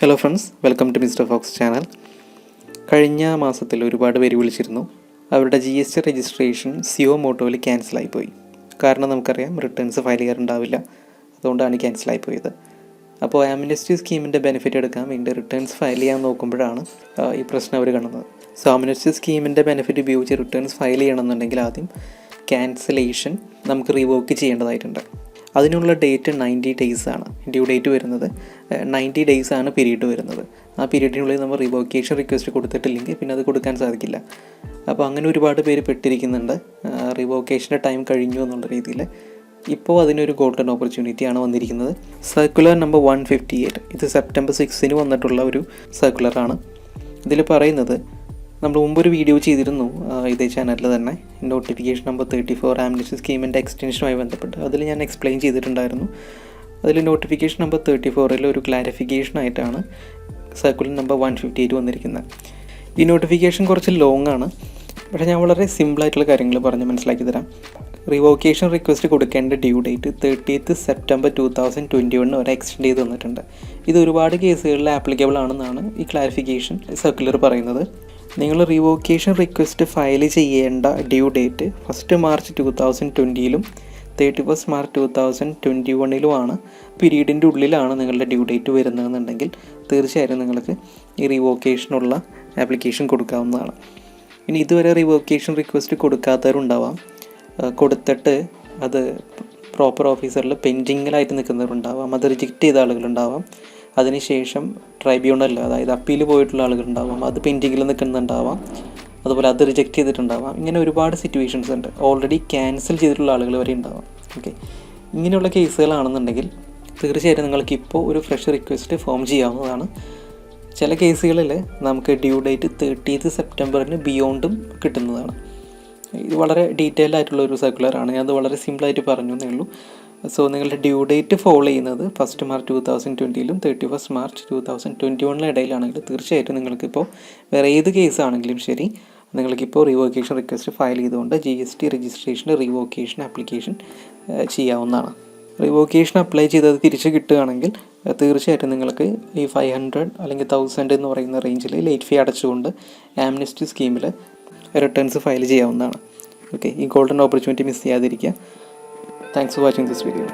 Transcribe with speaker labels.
Speaker 1: Hello friends, welcome to mister Fox channel. കഴിഞ്ഞ മാസത്തിൽ ഒരുപാട് പേര് വിളിച്ചിരുന്നു. അവരുടെ GST രജിസ്ട്രേഷൻ സിയോ മോട്ടോയിൽ ക്യാൻസലായിപ്പോയി. കാരണം നമുക്കറിയാം, റിട്ടേൺസ് ഫയൽ ചെയ്യാറുണ്ടാവില്ല. അതുകൊണ്ടാണ് ക്യാൻസലായിപ്പോയത്. അപ്പോൾ ആംനസ്റ്റി സ്കീമിൻ്റെ ബെനിഫിറ്റ് എടുക്കാൻ വേണ്ടി റിട്ടേൺസ് ഫയൽ ചെയ്യാൻ നോക്കുമ്പോഴാണ് ഈ പ്രശ്നം അവർ കാണുന്നത്. സോ ആംനസ്റ്റി സ്കീമിൻ്റെ ബെനിഫിറ്റ് ഉപയോഗിച്ച് റിട്ടേൺസ് ഫയൽ ചെയ്യണമെന്നുണ്ടെങ്കിൽ ആദ്യം ക്യാൻസലേഷൻ നമുക്ക് റിവോക്ക് ചെയ്യേണ്ടതായിട്ടുണ്ട്. അതിനുള്ള ഡേറ്റ് 90 days ആണ്. ഡ്യൂ ഡേറ്റ് വരുന്നത് 90 days ആണ് പീരീഡ് വരുന്നത്. ആ പീരീഡിനുള്ളിൽ നമ്മൾ റിവോക്കേഷൻ റിക്വസ്റ്റ് കൊടുത്തിട്ടില്ലെങ്കിൽ പിന്നെ അത് കൊടുക്കാൻ സാധിക്കില്ല. അപ്പോൾ അങ്ങനെ ഒരുപാട് പേര് പെട്ടിരിക്കുന്നുണ്ട്. റിവോക്കേഷൻ്റെ ടൈം കഴിഞ്ഞു എന്നുള്ള രീതിയിൽ. ഇപ്പോൾ അതിനൊരു ഗോൾഡൻ ഓപ്പർച്യൂണിറ്റിയാണ് വന്നിരിക്കുന്നത്. സർക്കുലർ നമ്പർ 158, ഇത് September 6 വന്നിട്ടുള്ള ഒരു സർക്കുലറാണ്. ഇതിൽ പറയുന്നത്, നമ്മൾ മുമ്പൊരു വീഡിയോ ചെയ്തിരുന്നു ഇതേ ചാനലിൽ തന്നെ, നോട്ടിഫിക്കേഷൻ നമ്പർ 34 ആംനസ്റ്റി സ്കീമിൻ്റെ എക്സ്റ്റൻഷനുമായി ബന്ധപ്പെട്ട്. അതിൽ ഞാൻ എക്സ്പ്ലെയിൻ ചെയ്തിട്ടുണ്ടായിരുന്നു. അതിൽ നോട്ടിഫിക്കേഷൻ നമ്പർ 34 ഒരു ക്ലാരിഫിക്കേഷനായിട്ടാണ് സർക്കുലർ നമ്പർ 158 വന്നിരിക്കുന്നത്. ഈ നോട്ടിഫിക്കേഷൻ കുറച്ച് ലോങ് ആണ്, പക്ഷേ ഞാൻ വളരെ സിമ്പിളായിട്ടുള്ള കാര്യങ്ങൾ പറഞ്ഞ് മനസ്സിലാക്കി തരാം. റിവോക്കേഷൻ റിക്വസ്റ്റ് കൊടുക്കേണ്ട ഡ്യൂ ഡേറ്റ് 30th September 2021 വരെ എക്സ്റ്റെൻഡ് ചെയ്ത് തന്നിട്ടുണ്ട്. ഇത് ഒരുപാട് കേസുകളിൽ ആപ്ലിക്കബിൾ ആണെന്നാണ് ഈ ക്ലാരിഫിക്കേഷൻ സർക്കുലർ പറയുന്നത്. നിങ്ങൾ റിവോക്കേഷൻ റിക്വസ്റ്റ് ഫയൽ ചെയ്യേണ്ട ഡ്യൂ ഡേറ്റ് 1 March 2020 31 March 2021 പീരീഡിൻ്റെ ഉള്ളിലാണ് നിങ്ങളുടെ ഡ്യൂ ഡേറ്റ് വരുന്നതെന്നുണ്ടെങ്കിൽ തീർച്ചയായും നിങ്ങൾക്ക് ഈ റിവോക്കേഷനുള്ള ആപ്ലിക്കേഷൻ കൊടുക്കാവുന്നതാണ്. ഇനി ഇതുവരെ റിവോക്കേഷൻ റിക്വസ്റ്റ് കൊടുക്കാത്തവരുണ്ടാവാം, കൊടുത്തിട്ട് അത് പ്രോപ്പർ ഓഫീസറിൽ പെൻഡിങ്ങിലായിട്ട് നിൽക്കുന്നവരുണ്ടാവാം, അത് റിജക്റ്റ് ചെയ്ത ആളുകളുണ്ടാവാം. അതിനുശേഷം ട്രൈബ്യൂണൽ, അതായത് അപ്പീൽ പോയിട്ടുള്ള ആളുകളുണ്ടാവാം, അത് പെൻഡിങ്ങിൽ നിൽക്കുന്നുണ്ടാവാം, അതുപോലെ അത് റിജക്റ്റ് ചെയ്തിട്ടുണ്ടാവാം. ഇങ്ങനെ ഒരുപാട് സിറ്റുവേഷൻസ് ഉണ്ട്. ഓൾറെഡി ക്യാൻസൽ ചെയ്തിട്ടുള്ള ആളുകൾ വരെ ഉണ്ടാവാം. ഓക്കെ, ഇങ്ങനെയുള്ള കേസുകളാണെന്നുണ്ടെങ്കിൽ തീർച്ചയായിട്ടും നിങ്ങൾക്ക് ഇപ്പോൾ ഒരു ഫ്രഷ് റിക്വസ്റ്റ് ഫോം ചെയ്യാവുന്നതാണ്. ചില കേസുകളിൽ നമുക്ക് ഡ്യൂ ഡേറ്റ് 30th September ബിയോണ്ടും കിട്ടുന്നതാണ്. ഇത് വളരെ ഡീറ്റെയിൽഡ് ആയിട്ടുള്ള ഒരു സർക്കുലറാണ്. ഞാനത് വളരെ സിമ്പിളായിട്ട് പറഞ്ഞു എന്നേ ഉള്ളൂ. സോ നിങ്ങളുടെ ഡ്യൂ ഡേറ്റ് ഫോളോ ചെയ്യുന്നത് 1 March 2020 31 March 2021 ഇടയിലാണെങ്കിൽ തീർച്ചയായിട്ടും നിങ്ങൾക്കിപ്പോൾ വേറെ ഏത് കേസാണെങ്കിലും ശരി, നിങ്ങൾക്കിപ്പോൾ റിവോക്കേഷൻ റിക്വസ്റ്റ് ഫയൽ ചെയ്തുകൊണ്ട് GST രജിസ്ട്രേഷൻ്റെ റിവോക്കേഷൻ ആപ്ലിക്കേഷൻ ചെയ്യാവുന്നതാണ്. റിവോക്കേഷൻ അപ്ലൈ ചെയ്തത് തിരിച്ച് കിട്ടുകയാണെങ്കിൽ തീർച്ചയായിട്ടും നിങ്ങൾക്ക് ഈ 500 അല്ലെങ്കിൽ 1000 എന്ന് പറയുന്ന റേഞ്ചിൽ ലേറ്റ് ഫീ അടച്ചുകൊണ്ട് ആംനസ്റ്റി സ്കീമിൽ റിട്ടേൺസ് ഫയൽ ചെയ്യാവുന്നതാണ്. ഓക്കെ, ഈ ഗോൾഡൻ ഓപ്പർച്യൂണിറ്റി മിസ് ചെയ്യാതിരിക്കുക. Thanks for watching this video.